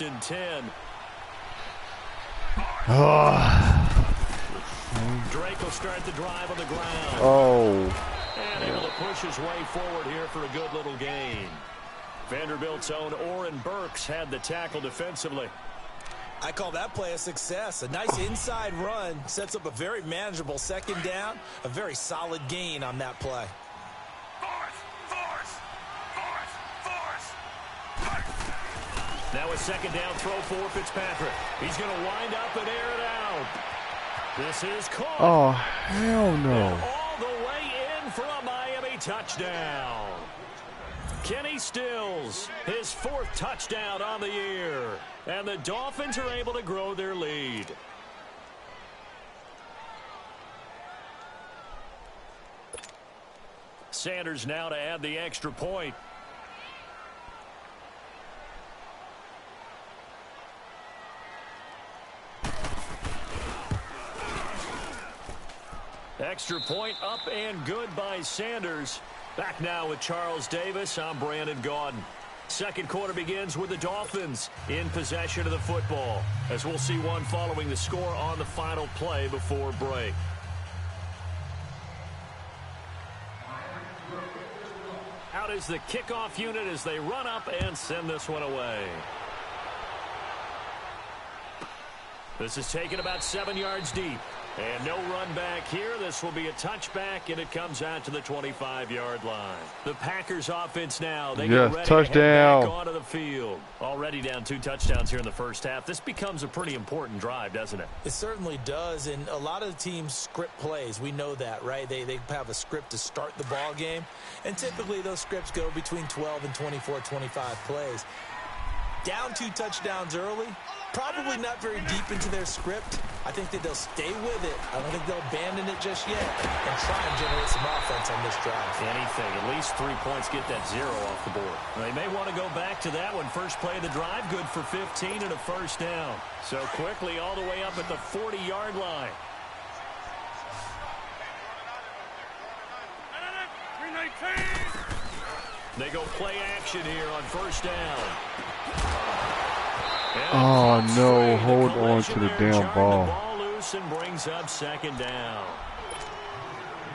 and 10. Drake will start the drive on the ground. And able to push his way forward here for a good little gain. Vanderbilt's own Oren Burks had the tackle defensively. I call that play a success. A nice inside run sets up a very manageable second down. A very solid gain on that play. Now a second down throw for Fitzpatrick. He's going to wind up and air it out. This is caught. Oh, hell no. And all the way in for a Miami touchdown. Kenny Stills, his 4th touchdown on the year. And the Dolphins are able to grow their lead. Sanders now to add the extra point. Extra point up and good by Sanders. Back now with Charles Davis. I'm Brandon Gaudin. Second quarter begins with the Dolphins in possession of the football, as we'll see one following the score on the final play before break. Out is the kickoff unit as they run up and send this one away. This is taken about 7 yards deep. And no run back here. This will be a touchback, and it comes out to the 25-yard line. The Packers offense now. They get ready touchdown. to head back onto the field. Already down 2 touchdowns here in the first half. This becomes a pretty important drive, doesn't it? It certainly does, and a lot of the teams script plays. We know that, right? They have a script to start the ball game, and typically those scripts go between 12 and 24, 25 plays. Down 2 touchdowns early, probably not very deep into their script. I think that they'll stay with it. I don't think they'll abandon it just yet and try and generate some offense on this drive. Anything. At least 3 points, get that 0 off the board. They may want to go back to that one. First play of the drive, good for 15 and a first down. So quickly all the way up at the 40-yard line. They go play action here on first down. Oh, no. Hold on to the damn ball. The ball loose and brings up second down.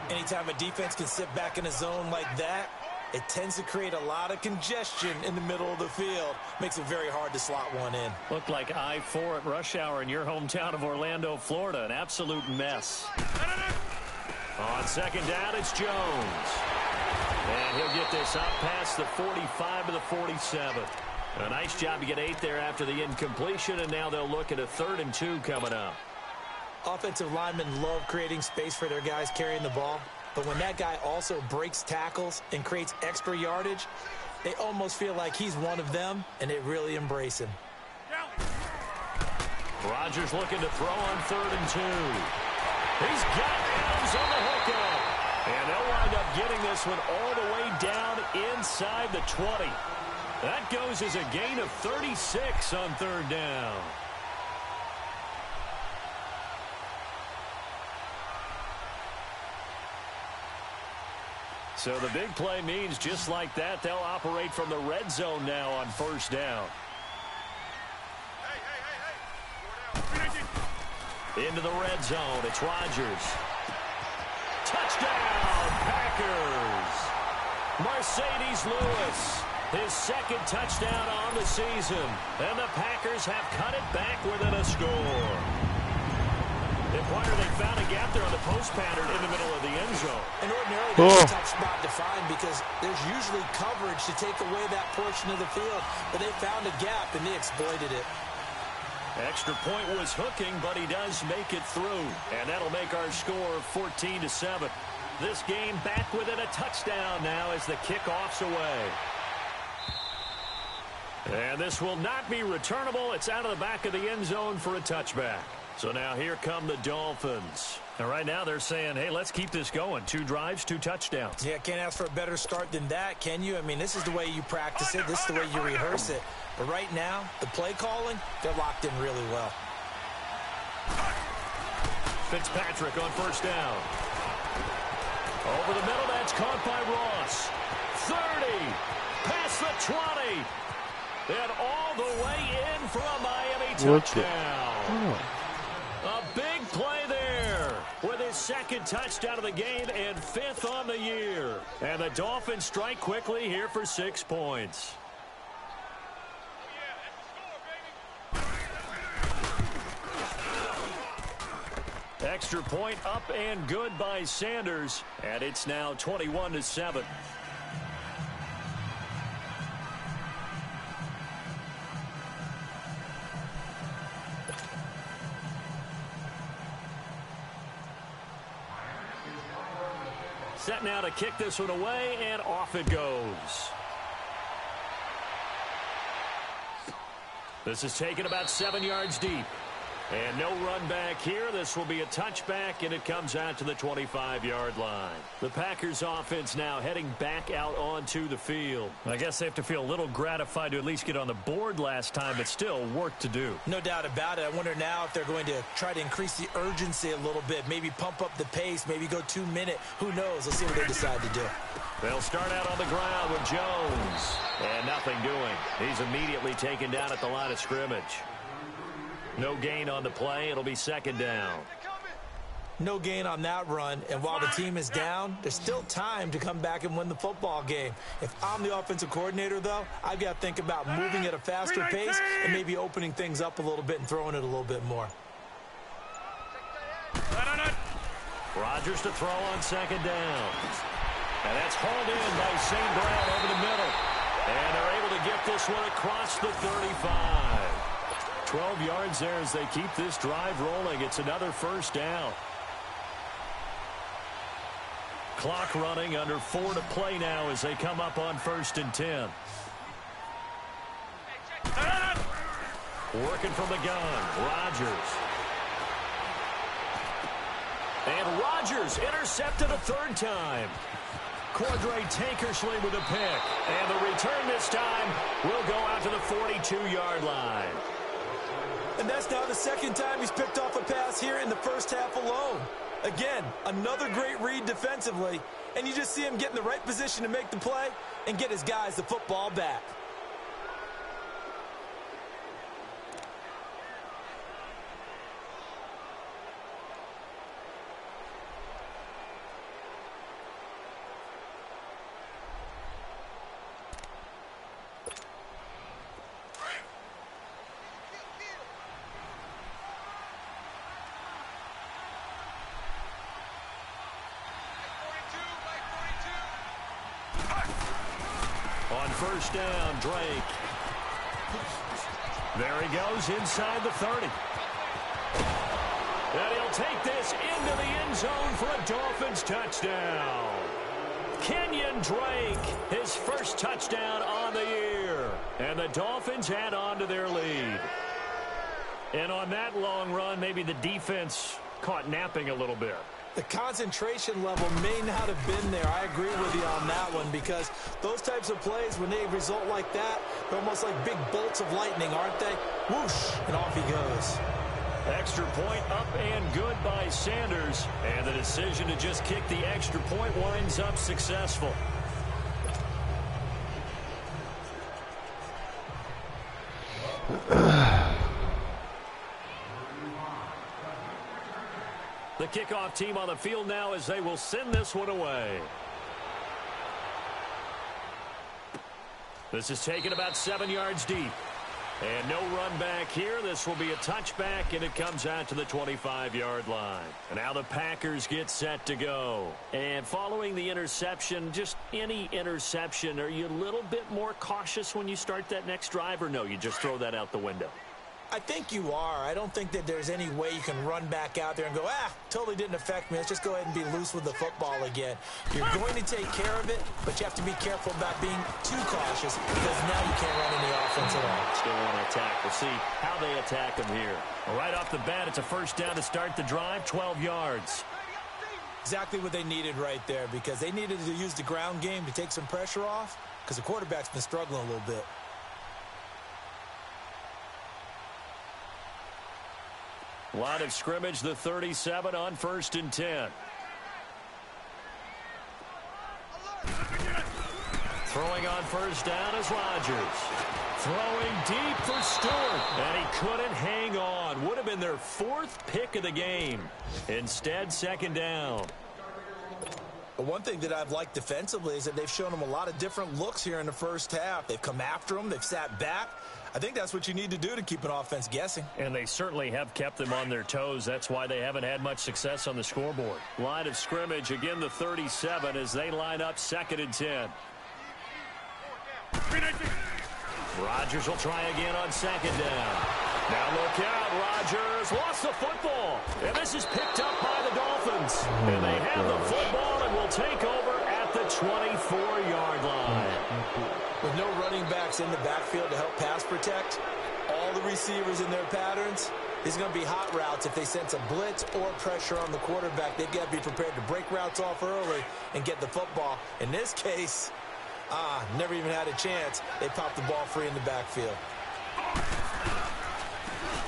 Anytime a defense can sit back in a zone like that, it tends to create a lot of congestion in the middle of the field. Makes it very hard to slot one in. Looked like I-4 at rush hour in your hometown of Orlando, Florida. An absolute mess. On second down, it's Jones. And he'll get this up past the 45 to the 47. A nice job to get 8 there after the incompletion, and now they'll look at a 3rd and 2 coming up. Offensive linemen love creating space for their guys carrying the ball, but when that guy also breaks tackles and creates extra yardage, they almost feel like he's one of them, and they really embrace him. Rodgers looking to throw on 3rd and 2. He's got Adams on the hookup. And they'll wind up getting this one all the way down inside the 20. That goes as a gain of 36 on 3rd down. So the big play means just like that, they'll operate from the red zone now on first down. Into the red zone, it's Rodgers. Touchdown, Packers. Mercedes Lewis, his 2nd touchdown on the season. And the Packers have cut it back within a score. In Pointer, they found a gap there on the post pattern in the middle of the end zone. And ordinarily, that's a tough spot to find because there's usually coverage to take away that portion of the field. But they found a gap, and they exploited it. Extra point was hooking, but he does make it through. And that'll make our score 14-7. This game back within a touchdown now as the kickoff's away. And this will not be returnable. It's out of the back of the end zone for a touchback. So now here come the Dolphins. And right now they're saying, hey, let's keep this going. 2 drives, 2 touchdowns. Yeah, can't ask for a better start than that, can you? I mean, this is the way you practice it. This is the way you rehearse it. But right now, the play calling, they're locked in really well. Fitzpatrick on first down. Over the middle, that's caught by Ross. 30, past the 20. And all the way in for a Miami touchdown. A big play there with his second touchdown of the game and 5th on the year. And the Dolphins strike quickly here for 6 points. Extra point up and good by Sanders. And it's now 21-7. Set now to kick this one away, and off it goes. This is taken about 7 yards deep. And no run back here. This will be a touchback, and it comes out to the 25-yard line. The Packers offense now heading back out onto the field. I guess they have to feel a little gratified to at least get on the board last time, but still work to do. No doubt about it. I wonder now if they're going to try to increase the urgency a little bit, maybe pump up the pace, maybe go 2-minute. Who knows? Let's see what they decide to do. They'll start out on the ground with Jones. And nothing doing. He's immediately taken down at the line of scrimmage. No gain on the play. It'll be second down. No gain on that run, and while the team is down, there's still time to come back and win the football game. If I'm the offensive coordinator, though, I've got to think about moving at a faster pace and maybe opening things up a little bit and throwing it a little bit more. Rodgers to throw on second down. And that's hauled in by St. Brown over the middle. And they're able to get this one across the 35. 12 yards there as they keep this drive rolling. It's another first down. Clock running, under 4 to play now as they come up on 1st and 10. Working from the gun, Rodgers. And Rodgers intercepted a 3rd time. Cordray Tankersley with a pick. And the return this time will go out to the 42-yard line. And that's now the 2nd time he's picked off a pass here in the first half alone. Again, another great read defensively, and you just see him get in the right position to make the play and get his guys the football back. First down, Drake. There he goes inside the 30. And he'll take this into the end zone for a Dolphins touchdown. Kenyon Drake, his first touchdown on the year. And the Dolphins add on to their lead. And on that long run, maybe the defense caught napping a little bit. The concentration level may not have been there. I agree with you on that one, because those types of plays, when they result like that, they're almost like big bolts of lightning, aren't they? Whoosh, and off he goes. Extra point up and good by Sanders. And the decision to just kick the extra point winds up successful. The kickoff team on the field now as they will send this one away. This is taken about 7 yards deep. And no run back here. This will be a touchback, and it comes out to the 25-yard line. And now the Packers get set to go. And following the interception, just any interception, are you a little bit more cautious when you start that next drive, or no, you just throw that out the window? I think you are. I don't think that there's any way you can run back out there and go, totally didn't affect me. Let's just go ahead and be loose with the football again. You're going to take care of it, but you have to be careful about being too cautious, because now you can't run any offense at all. Still want to attack. We'll see how they attack them here. Right off the bat, it's a first down to start the drive, 12 yards. Exactly what they needed right there, because they needed to use the ground game to take some pressure off, because the quarterback's been struggling a little bit. Line of scrimmage, the 37 on 1st and 10. Throwing on first down is Rodgers. Throwing deep for Stewart. And he couldn't hang on. Would have been their 4th pick of the game. Instead, second down. But one thing that I've liked defensively is that they've shown them a lot of different looks here in the first half. They've come after them. They've sat back. I think that's what you need to do to keep an offense guessing. And they certainly have kept them on their toes. That's why they haven't had much success on the scoreboard. Line of scrimmage, again the 37 as they line up 2nd and 10. Rodgers will try again on 2nd down. Now look out, Rodgers lost the football. And this is picked up by the Dolphins. And they have the football and will take over at the 24-yard line. With no running backs in the backfield to help pass protect, all the receivers in their patterns, these are going to be hot routes. If they sense a blitz or pressure on the quarterback, they've got to be prepared to break routes off early and get the football. In this case, never even had a chance. They popped the ball free in the backfield.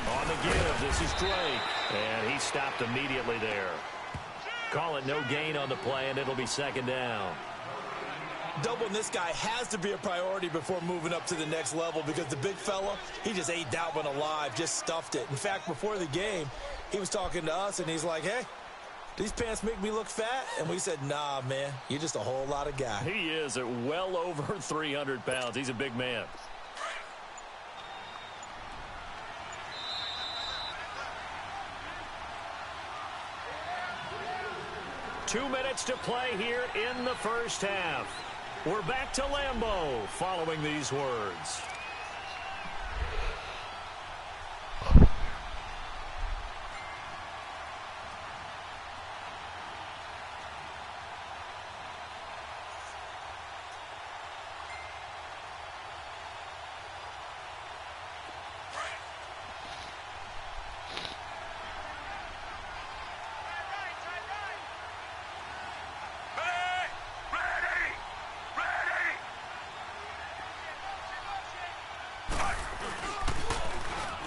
On the give, this is Drake. And he stopped immediately there. Call it no gain on the play, and it'll be 2nd down. Doubling this guy has to be a priority before moving up to the next level because the big fella, he just ate that one alive, just stuffed it. In fact, before the game, he was talking to us, and he's like, hey, these pants make me look fat? And we said, nah, man, you're just a whole lot of guy. He is at well over 300 pounds. He's a big man. Two minutes to play here in the first half. We're back to Lambeau following these words.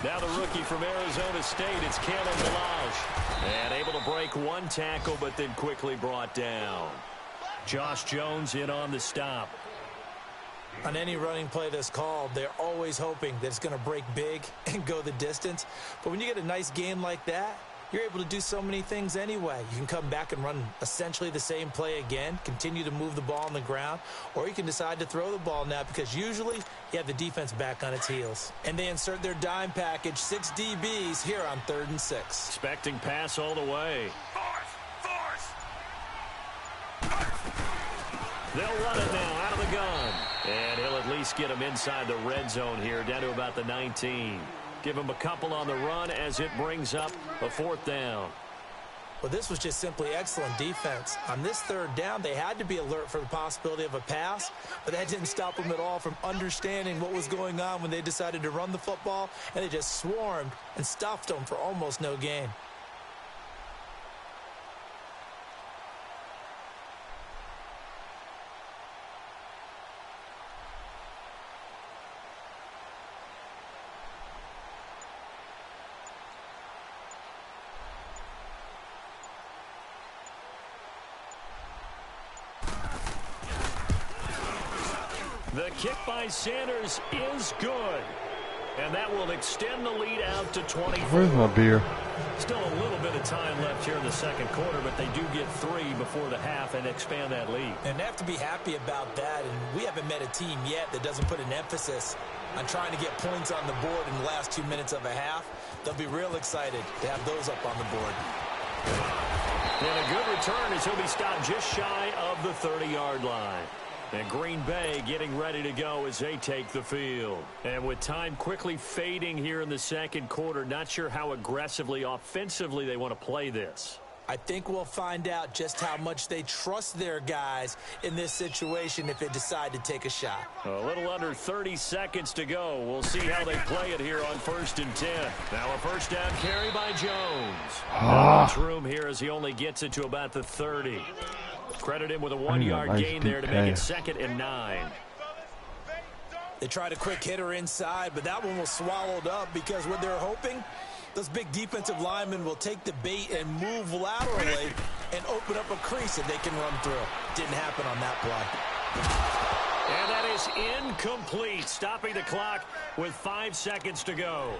Now the rookie from Arizona State, it's Kalen Ballage. And able to break one tackle, but then quickly brought down. Josh Jones in on the stop. On any running play that's called, they're always hoping that it's going to break big and go the distance. But when you get a nice game like that, you're able to do so many things anyway. You can come back and run essentially the same play again, continue to move the ball on the ground, or you can decide to throw the ball now because usually you have the defense back on its heels. And they insert their dime package, 6 DBs here on 3rd and 6. Expecting pass all the way. They'll run it now out of the gun. And he'll at least get him inside the red zone here, down to about the 19. Give him a couple on the run as it brings up a 4th down. Well, this was just simply excellent defense. On this 3rd down, they had to be alert for the possibility of a pass, but that didn't stop them at all from understanding what was going on when they decided to run the football, and they just swarmed and stuffed them for almost no gain. The kick by Sanders is good. And that will extend the lead out to 24. Where's my beer? Still a little bit of time left here in the second quarter, but they do get 3 before the half and expand that lead. And they have to be happy about that. And we haven't met a team yet that doesn't put an emphasis on trying to get points on the board in the last 2 minutes of a half. They'll be real excited to have those up on the board. And a good return as he'll be stopped just shy of the 30-yard line. And Green Bay getting ready to go as they take the field. And with time quickly fading here in the second quarter, not sure how aggressively, offensively they want to play this. I think we'll find out just how much they trust their guys in this situation if they decide to take a shot. A little under 30 seconds to go. We'll see how they play it here on 1st and 10. Now a first down carry by Jones. Not much room here as he only gets it to about the 30. Credit him with a 1-yard gain there to make it 2nd and 9. They tried a quick hitter inside, but that one was swallowed up because what they're hoping, those big defensive linemen will take the bait and move laterally and open up a crease that they can run through. Didn't happen on that play. And that is incomplete, stopping the clock with 5 seconds to go.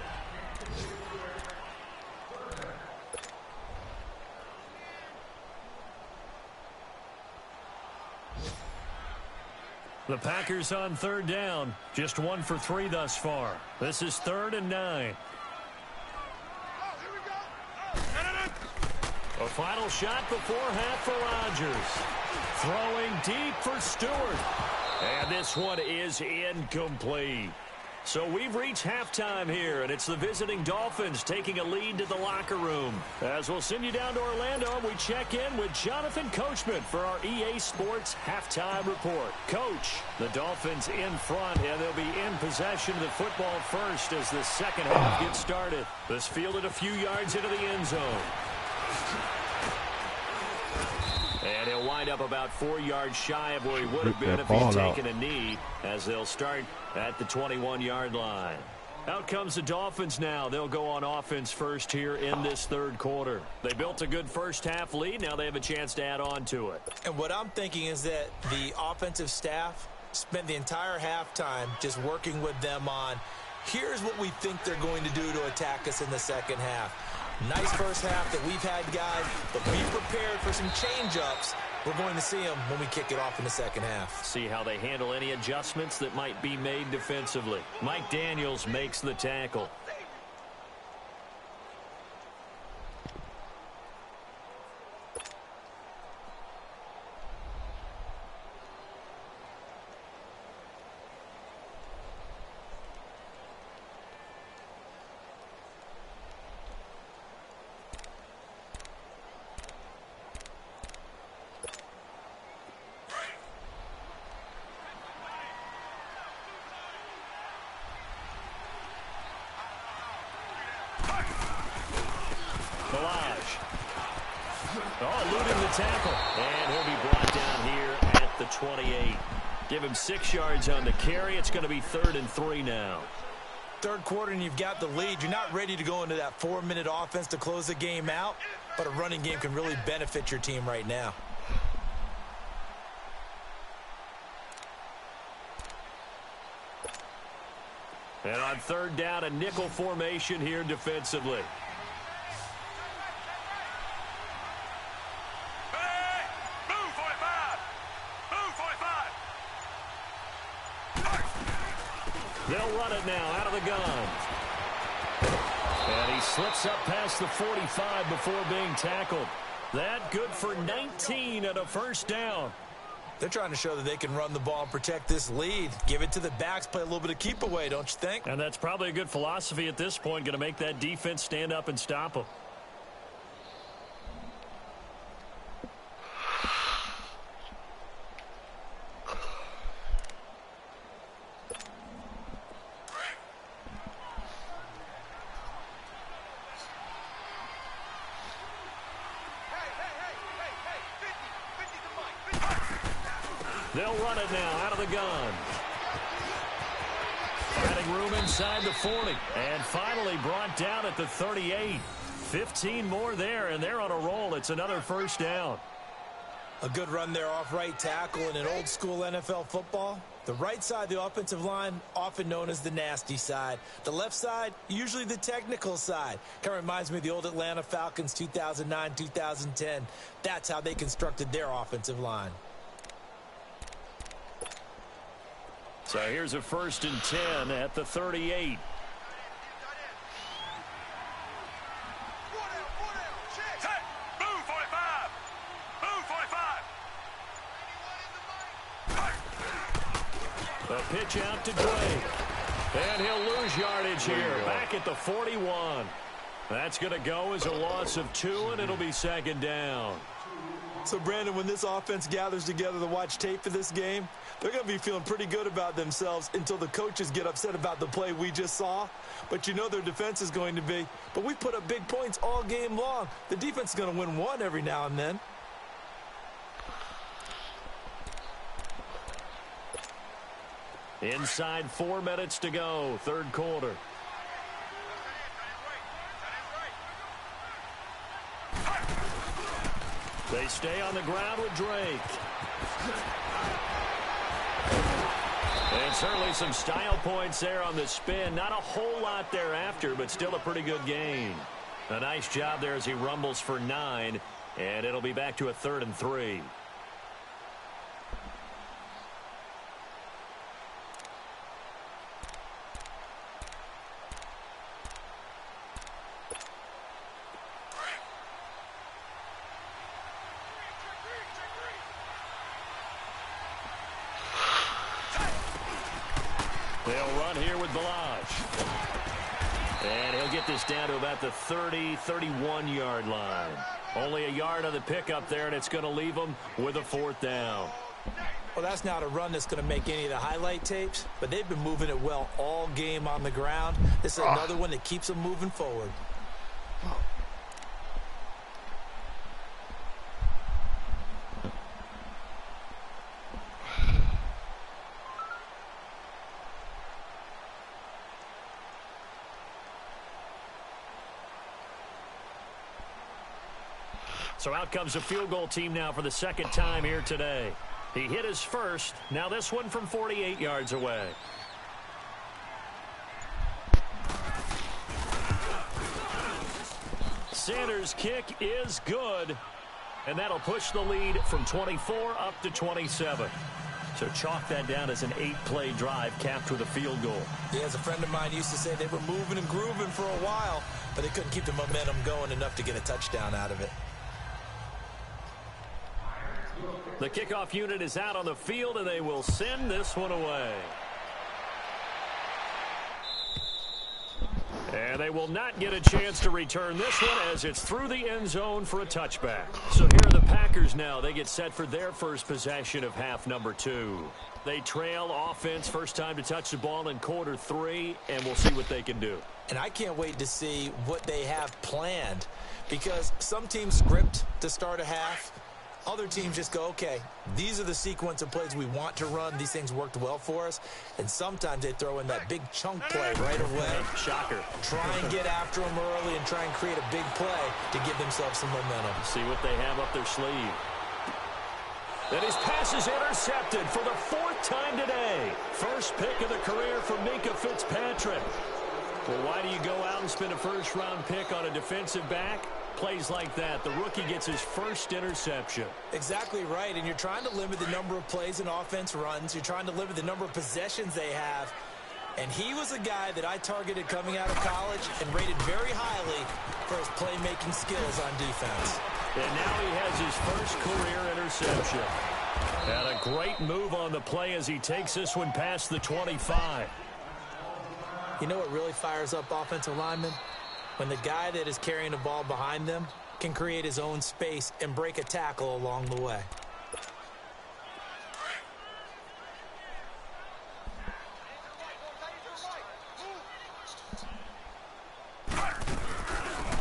The Packers on third down, just 1 for 3 thus far. This is 3rd and 9. A final shot before half for Rodgers. Throwing deep for Stewart. And this one is incomplete. So we've reached halftime here, and it's the visiting Dolphins taking a lead to the locker room. As we'll send you down to Orlando, we check in with Jonathan Coachman for our EA Sports Halftime Report. Coach, the Dolphins in front, and they'll be in possession of the football first as the second half gets started. This fielded a few yards into the end zone. And he'll wind up about 4 yards shy of where he would have been if he'd taken a knee, as they'll start at the 21-yard line. Out comes the Dolphins now. They'll go on offense first here in this third quarter. They built a good first-half lead. Now they have a chance to add on to it. And what I'm thinking is that the offensive staff spent the entire halftime just working with them on, here's what we think they're going to do to attack us in the second half. Nice first half that we've had, guys, but be prepared for some change-ups. We're going to see them when we kick it off in the second half. See how they handle any adjustments that might be made defensively. Mike Daniels makes the tackle. Eluding the tackle. And he'll be brought down here at the 28. Give him 6 yards on the carry. It's going to be 3rd and 3 now. Third quarter and you've got the lead. You're not ready to go into that 4-minute offense to close the game out, but a running game can really benefit your team right now. And on third down, a nickel formation here defensively. They'll run it now out of the gun. And he slips up past the 45 before being tackled. That good for 19 and a first down. They're trying to show that they can run the ball and protect this lead. Give it to the backs, play a little bit of keep away, don't you think? And that's probably a good philosophy at this point, going to make that defense stand up and stop them. They'll run it now out of the gun. Adding room inside the 40. And finally brought down at the 38. 15 more there, and they're on a roll. It's another first down. A good run there off right tackle in an old-school NFL football. The right side, the offensive line, often known as the nasty side. The left side, usually the technical side. Kind of reminds me of the old Atlanta Falcons 2009, 2010. That's how they constructed their offensive line. So here's a 1st and 10 at the 38. The pitch out to Drake. And he'll lose yardage here. Back at the 41. That's going to go as a loss of 2, and it'll be 2nd down. So, Brandon, when this offense gathers together to watch tape for this game, they're going to be feeling pretty good about themselves until the coaches get upset about the play we just saw. But you know their defense is going to be. But we put up big points all game long. The defense is going to win one every now and then. Inside 4 minutes to go, third quarter. They stay on the ground with Drake. And certainly some style points there on the spin. Not a whole lot thereafter, but still a pretty good gain. A nice job there as he rumbles for 9, and it'll be back to a 3rd and 3. They'll run here with Balaj. And he'll get this down to about the 30, 31-yard line. Only a yard on the pickup there, and it's going to leave them with a 4th down. Well, that's not a run that's going to make any of the highlight tapes, but they've been moving it well all game on the ground. This is another one that keeps them moving forward. So out comes a field goal team now for the 2nd time here today. He hit his first. Now this one from 48 yards away. Sanders' kick is good. And that'll push the lead from 24 up to 27. So chalk that down as an 8-play drive capped with a field goal. Yeah, as a friend of mine used to say, they were moving and grooving for a while, but they couldn't keep the momentum going enough to get a touchdown out of it. The kickoff unit is out on the field, and they will send this one away. And they will not get a chance to return this one as it's through the end zone for a touchback. So here are the Packers now. They get set for their first possession of half number 2. They trail offense, first time to touch the ball in quarter 3, and we'll see what they can do. And I can't wait to see what they have planned, because some teams script to start a half. Other teams just go, okay, these are the sequence of plays we want to run. These things worked well for us. And sometimes they throw in that big chunk play right away. Shocker. Try and get after them early and try and create a big play to give themselves some momentum. See what they have up their sleeve. And his pass is intercepted for the 4th time today. First pick of the career for Minkah Fitzpatrick. Well, why do you go out and spend a first-round pick on a defensive back? Plays like that, the rookie gets his first interception. Exactly right, and you're trying to limit the number of plays an offense runs. You're trying to limit the number of possessions they have. And he was a guy that I targeted coming out of college and rated very highly for his playmaking skills on defense. And now he has his first career interception. And a great move on the play as he takes this one past the 25. You know what really fires up offensive linemen? When the guy that is carrying the ball behind them can create his own space and break a tackle along the way.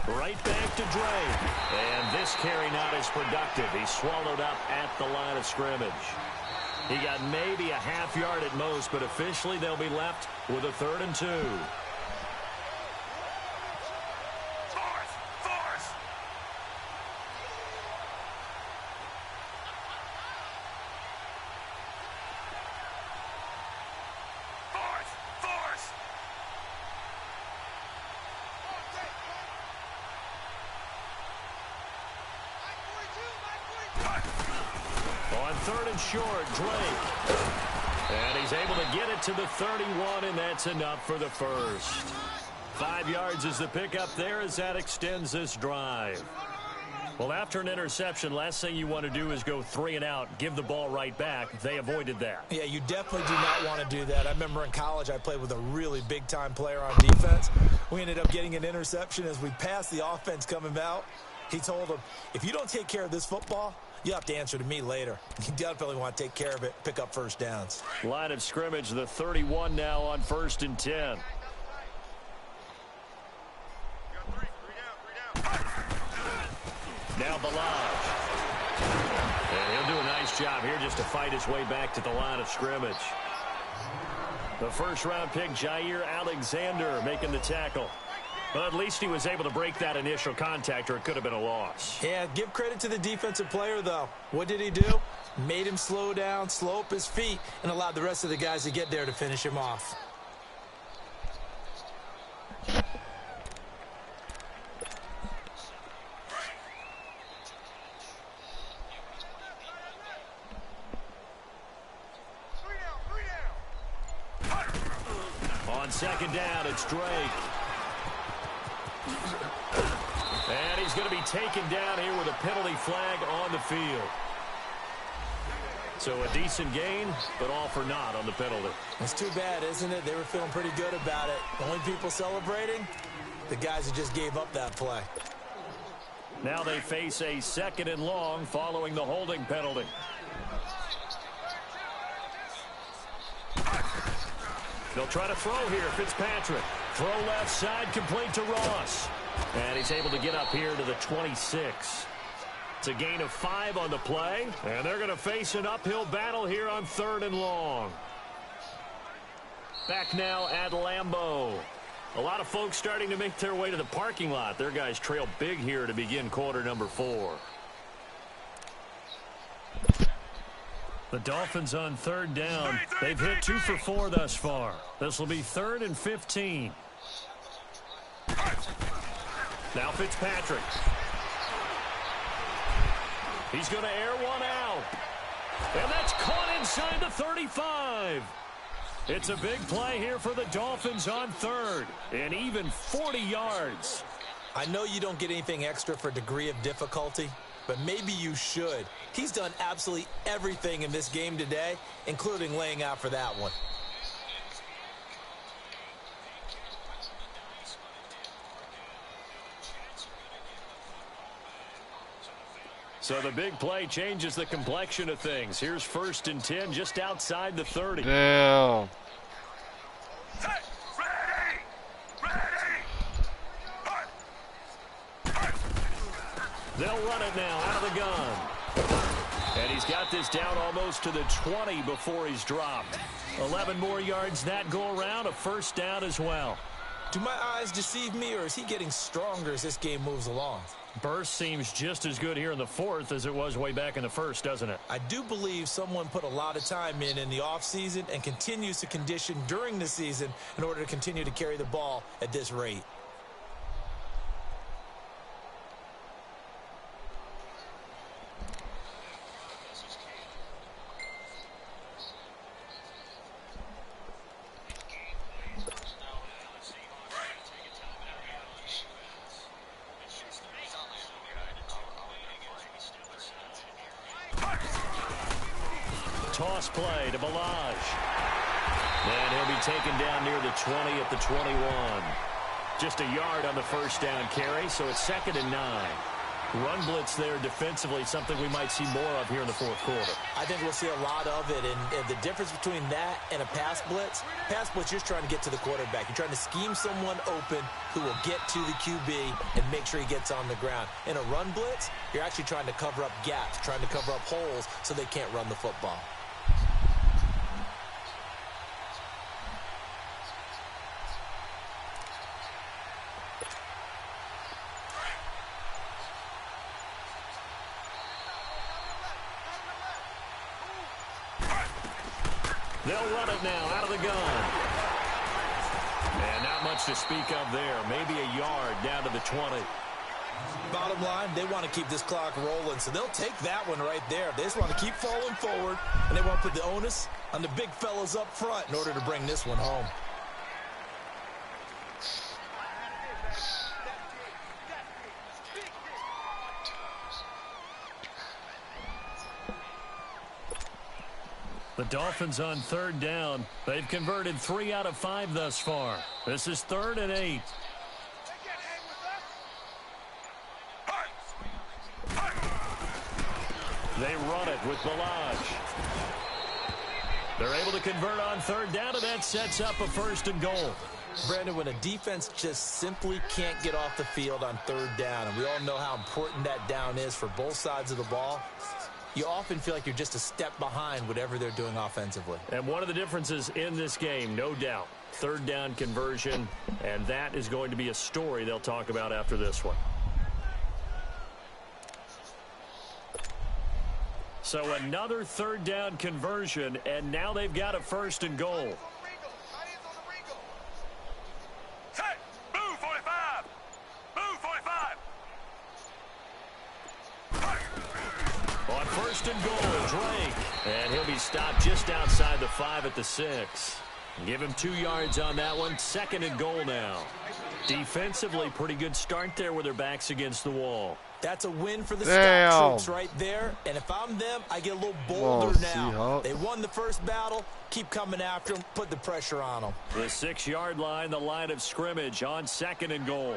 Right back to Drake. And this carry not as productive. He's swallowed up at the line of scrimmage. He got maybe a half yard at most, but officially they'll be left with a 3rd and 2. On 3rd and short, Drake. And he's able to get it to the 31, and that's enough for the first. 5 yards is the pickup there as that extends this drive. Well, after an interception, last thing you want to do is go 3 and out, give the ball right back. They avoided that. Yeah, you definitely do not want to do that. I remember in college I played with a really big-time player on defense. We ended up getting an interception as we passed the offense coming out. He told him, if you don't take care of this football, you'll have to answer to me later. You definitely want to take care of it, pick up first downs. Line of scrimmage, the 31 now on 1st and 10. Now Balaj. And he'll do a nice job here just to fight his way back to the line of scrimmage. The first-round pick, Jair Alexander, making the tackle. But at least he was able to break that initial contact, or it could have been a loss. Yeah, give credit to the defensive player, though. What did he do? Made him slow down, slow up his feet, and allowed the rest of the guys to get there to finish him off. On second down, it's Drake. And he's going to be taken down here with a penalty flag on the field. So a decent gain, but all for naught on the penalty. It's too bad, isn't it? They were feeling pretty good about it. The only people celebrating, the guys who just gave up that play. Now they face a 2nd and long following the holding penalty. They'll try to throw here, Fitzpatrick. Throw left side, complete to Ross. And he's able to get up here to the 26. It's a gain of 5 on the play, and they're going to face an uphill battle here on 3rd and long. Back now at Lambeau. A lot of folks starting to make their way to the parking lot. Their guys trail big here to begin quarter number 4. The Dolphins on 3rd down. They've hit 2 for 4 thus far. This will be 3rd and 15. Now Fitzpatrick. He's going to air one out. And that's caught inside the 35. It's a big play here for the Dolphins on 3rd. And even 40 yards. I know you don't get anything extra for degree of difficulty, but maybe you should. He's done absolutely everything in this game today, including laying out for that one. So the big play changes the complexion of things. Here's 1st and 10 just outside the 30. Damn. They'll run it now out of the gun. And he's got this down almost to the 20 before he's dropped. 11 more yards that go around, a 1st down as well. Do my eyes deceive me, or is he getting stronger as this game moves along? Burst seems just as good here in the 4th as it was way back in the 1st, doesn't it? I do believe someone put a lot of time in the offseason and continues to condition during the season in order to continue to carry the ball at this rate. Toss play to Balaj. And he'll be taken down near the 20 at the 21. Just a yard on the 1st down carry, so it's 2nd and 9. Run blitz there defensively, something we might see more of here in the 4th quarter. I think we'll see a lot of it, and the difference between that and a pass blitz, you're just trying to get to the quarterback. You're trying to scheme someone open who will get to the QB and make sure he gets on the ground. In a run blitz, you're actually trying to cover up gaps, trying to cover up holes so they can't run the football. They'll run it now out of the gun. And not much to speak of there. Maybe a yard down to the 20. Bottom line, they want to keep this clock rolling, so they'll take that one right there. They just want to keep falling forward, and they want to put the onus on the big fellas up front in order to bring this one home. The Dolphins on 3rd down. They've converted 3 out of 5 thus far. This is 3rd and 8. They run it with Balaj. They're able to convert on 3rd down, and that sets up a 1st and goal. Brandon, when a defense just simply can't get off the field on 3rd down, and we all know how important that down is for both sides of the ball, you often feel like you're just a step behind whatever they're doing offensively. And one of the differences in this game, no doubt, Third down conversion, and that is going to be a story they'll talk about after this one. So another third down conversion, and now they've got a 1st and goal. Set, move 45. Move 45. On 1st and goal, Drake. And he'll be stopped just outside the 5 at the 6. Give him 2 yards on that one. 2nd and goal now. Defensively, pretty good start there with their backs against the wall. That's a win for the scout troops right there. And if I'm them, I get a little bolder now. Seahawks. They won the first battle. Keep coming after them. Put the pressure on them. The 6-yard line, the line of scrimmage on 2nd and goal.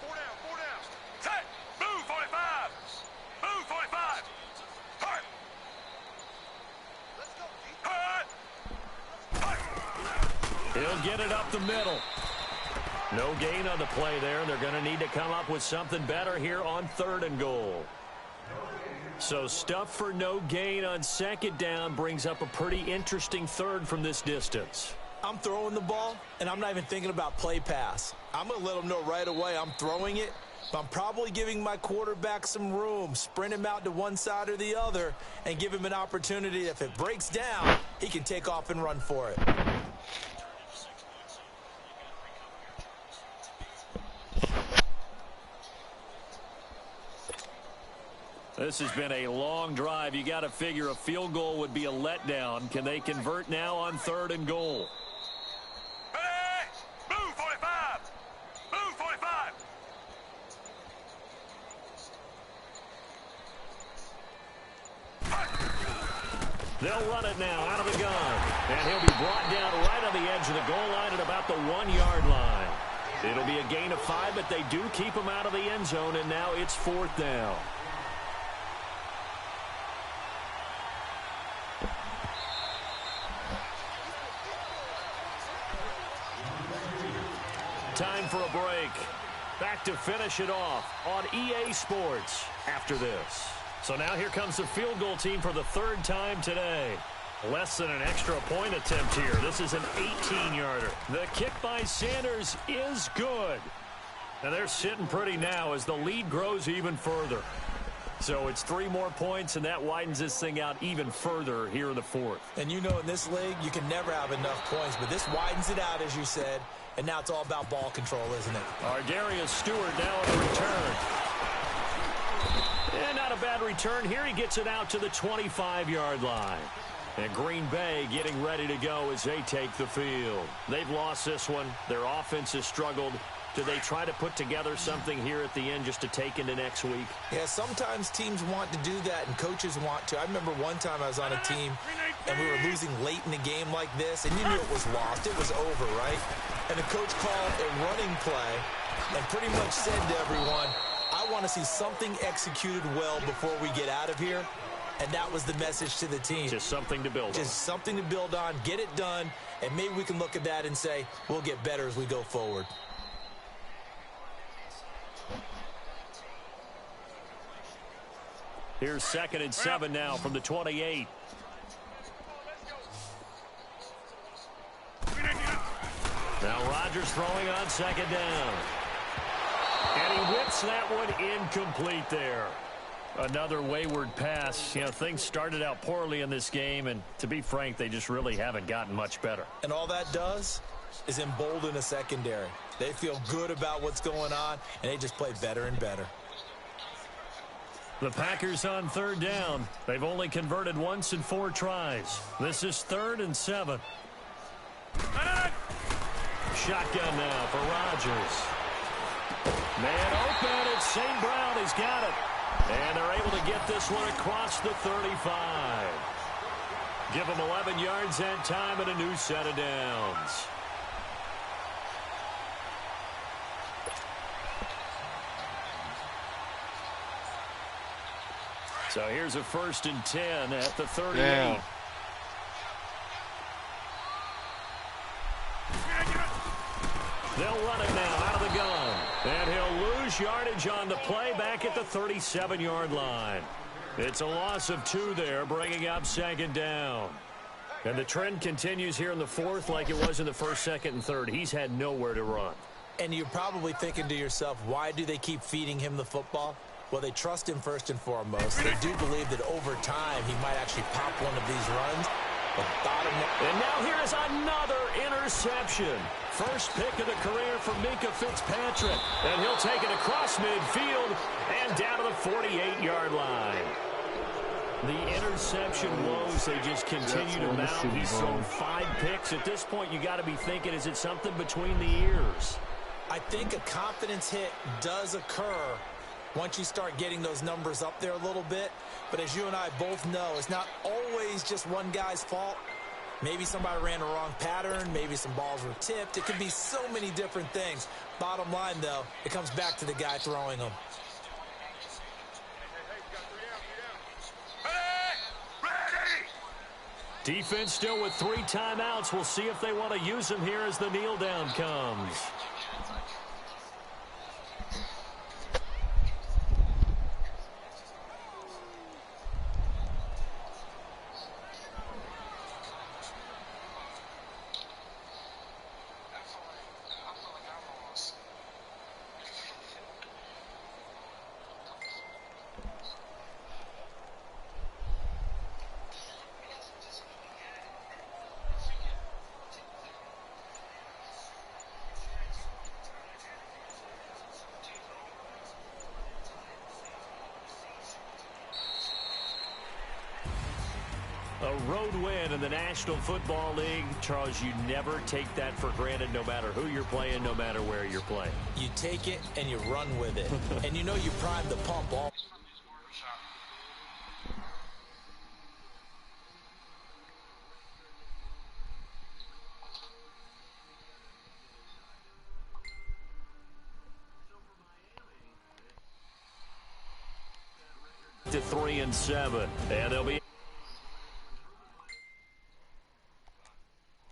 4 down, 4 down. Set, move 45. Move 45. Hut. Let's go. Hut. He'll get it up the middle. No gain on the play there. They're going to need to come up with something better here on 3rd and goal. So stuff for no gain on 2nd down brings up a pretty interesting 3rd from this distance. I'm throwing the ball, and I'm not even thinking about play pass. I'm going to let them know right away I'm throwing it, but I'm probably giving my quarterback some room, sprint him out to one side or the other, and give him an opportunity. If it breaks down, he can take off and run for it. This has been a long drive. You got to figure a field goal would be a letdown. Can they convert now on 3rd and goal? Hey, move 45. Move 45. They'll run it now out of the gun. And he'll be brought down right on the edge of the goal line at about the 1-yard line. It'll be a gain of 5, but they do keep him out of the end zone, and now it's 4th down. Time for a break. Back to finish it off on EA Sports after this. So now here comes the field goal team for the 3rd time today. Less than an extra point attempt here. This is an 18-yarder. The kick by Sanders is good. And they're sitting pretty now as the lead grows even further. So it's 3 more points, and that widens this thing out even further here in the 4th. And you know in this league, you can never have enough points, but this widens it out, as you said, and now it's all about ball control, isn't it? Ardarius Stewart now on the return. And not a bad return here. He gets it out to the 25-yard line. And Green Bay getting ready to go as they take the field. They've lost this one. Their offense has struggled. Do they try to put together something here at the end just to take into next week? Yeah, sometimes teams want to do that and coaches want to. I remember one time I was on a team and we were losing late in the game like this, and you knew it was lost. It was over, right? And the coach called a running play and pretty much said to everyone, I want to see something executed well before we get out of here. And that was the message to the team. Just something to build on. Just something to build on, get it done, and maybe we can look at that and say, we'll get better as we go forward. Here's 2nd and 7 now from the 28. Now Rodgers throwing on 2nd down. And he whips that one incomplete there. Another wayward pass. You know, things started out poorly in this game, and to be frank, they just really haven't gotten much better. And all that does is embolden a secondary. They feel good about what's going on, and they just play better and better. The Packers on 3rd down. They've only converted once in 4 tries. This is 3rd and 7. Shotgun now for Rodgers. Man open, it's St. Brown. He's got it. And they're able to get this one across the 35. Give them 11 yards that time and a new set of downs. So here's a 1st and 10 at the 38. Damn. They'll run it now out of the gun. And he'll lose yardage on the play back at the 37-yard line. It's a loss of 2 there, bringing up 2nd down. And the trend continues here in the fourth like it was in the first, second, and third. He's had nowhere to run. And you're probably thinking to yourself, why do they keep feeding him the football? Well, they trust him first and foremost. They do believe that over time he might actually pop one of these runs. But bottom line. And now here is another interception. First pick of the career for Minkah Fitzpatrick. And he'll take it across midfield and down to the 48-yard line. The interception woes, they just continue to mount. He's thrown 5 picks. At this point, you got to be thinking, is it something between the ears? I think a confidence hit does occur once you start getting those numbers up there a little bit. But as you and I both know, it's not always just one guy's fault. Maybe somebody ran a wrong pattern. Maybe some balls were tipped. It could be so many different things. Bottom line, though, it comes back to the guy throwing them. Defense still with 3 timeouts. We'll see if they want to use them here as the kneel down comes. A road win in the National Football League. Charles, you never take that for granted no matter who you're playing, no matter where you're playing. You take it and you run with it. And you know you prime the pump all. To 3-7, and they'll be